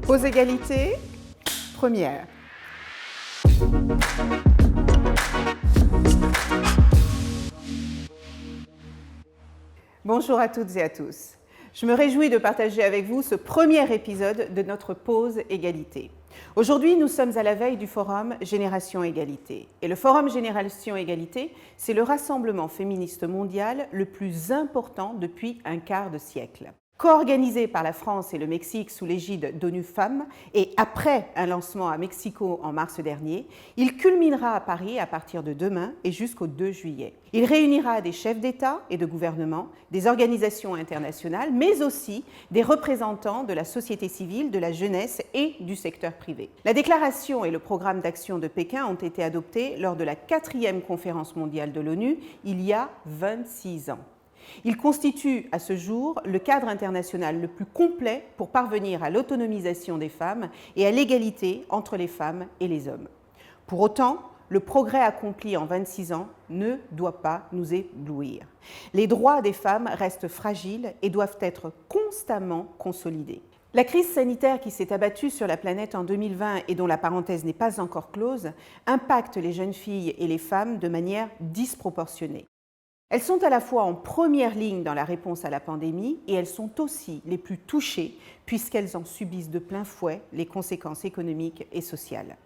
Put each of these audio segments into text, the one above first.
Pause égalité, première. Bonjour à toutes et à tous. Je me réjouis de partager avec vous ce premier épisode de notre Pause égalité. Aujourd'hui, nous sommes à la veille du forum Génération Égalité. Et le forum Génération Égalité, c'est le rassemblement féministe mondial le plus important depuis un quart de siècle. Co-organisé par la France et le Mexique sous l'égide d'ONU Femmes et après un lancement à Mexico en mars dernier, il culminera à Paris à partir de demain et jusqu'au 2 juillet. Il réunira des chefs d'État et de gouvernement, des organisations internationales, mais aussi des représentants de la société civile, de la jeunesse et du secteur privé. La déclaration et le programme d'action de Pékin ont été adoptés lors de la 4e conférence mondiale de l'ONU il y a 26 ans. Il constitue à ce jour le cadre international le plus complet pour parvenir à l'autonomisation des femmes et à l'égalité entre les femmes et les hommes. Pour autant, le progrès accompli en 26 ans ne doit pas nous éblouir. Les droits des femmes restent fragiles et doivent être constamment consolidés. La crise sanitaire qui s'est abattue sur la planète en 2020 et dont la parenthèse n'est pas encore close impacte les jeunes filles et les femmes de manière disproportionnée. Elles sont à la fois en première ligne dans la réponse à la pandémie et elles sont aussi les plus touchées puisqu'elles en subissent de plein fouet les conséquences économiques et sociales.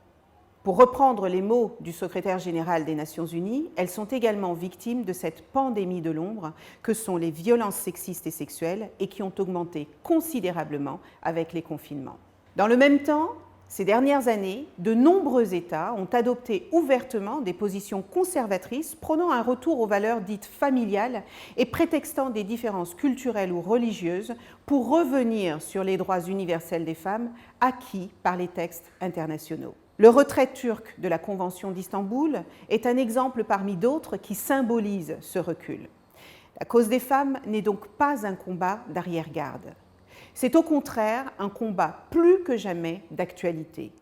Pour reprendre les mots du secrétaire général des Nations Unies, elles sont également victimes de cette pandémie de l'ombre que sont les violences sexistes et sexuelles et qui ont augmenté considérablement avec les confinements. Dans le même temps, ces dernières années, de nombreux États ont adopté ouvertement des positions conservatrices prônant un retour aux valeurs dites familiales et prétextant des différences culturelles ou religieuses pour revenir sur les droits universels des femmes acquis par les textes internationaux. Le retrait turc de la Convention d'Istanbul est un exemple parmi d'autres qui symbolise ce recul. La cause des femmes n'est donc pas un combat d'arrière-garde. C'est au contraire un combat plus que jamais d'actualité.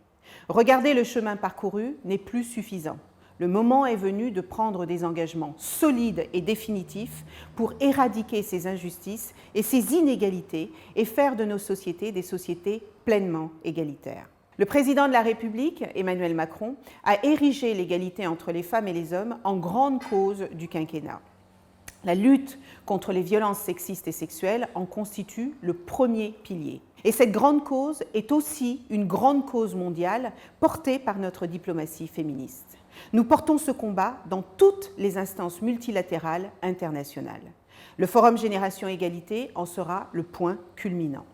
Regarder le chemin parcouru n'est plus suffisant. Le moment est venu de prendre des engagements solides et définitifs pour éradiquer ces injustices et ces inégalités et faire de nos sociétés des sociétés pleinement égalitaires. Le président de la République, Emmanuel Macron, a érigé l'égalité entre les femmes et les hommes en grande cause du quinquennat. La lutte contre les violences sexistes et sexuelles en constitue le premier pilier. Et cette grande cause est aussi une grande cause mondiale portée par notre diplomatie féministe. Nous portons ce combat dans toutes les instances multilatérales internationales. Le Forum Génération Égalité en sera le point culminant.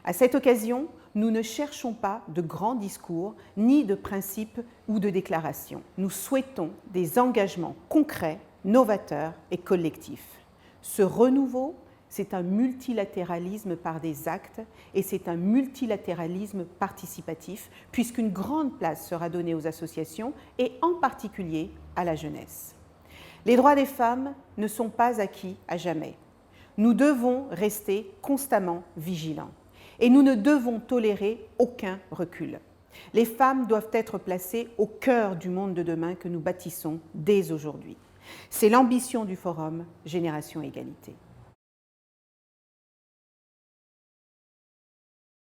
À cette occasion, nous ne cherchons pas de grands discours, ni de principes ou de déclarations. Nous souhaitons des engagements concrets, novateur et collectif. Ce renouveau, c'est un multilatéralisme par des actes et c'est un multilatéralisme participatif puisqu'une grande place sera donnée aux associations et en particulier à la jeunesse. Les droits des femmes ne sont pas acquis à jamais. Nous devons rester constamment vigilants et nous ne devons tolérer aucun recul. Les femmes doivent être placées au cœur du monde de demain que nous bâtissons dès aujourd'hui. C'est l'ambition du Forum Génération Égalité.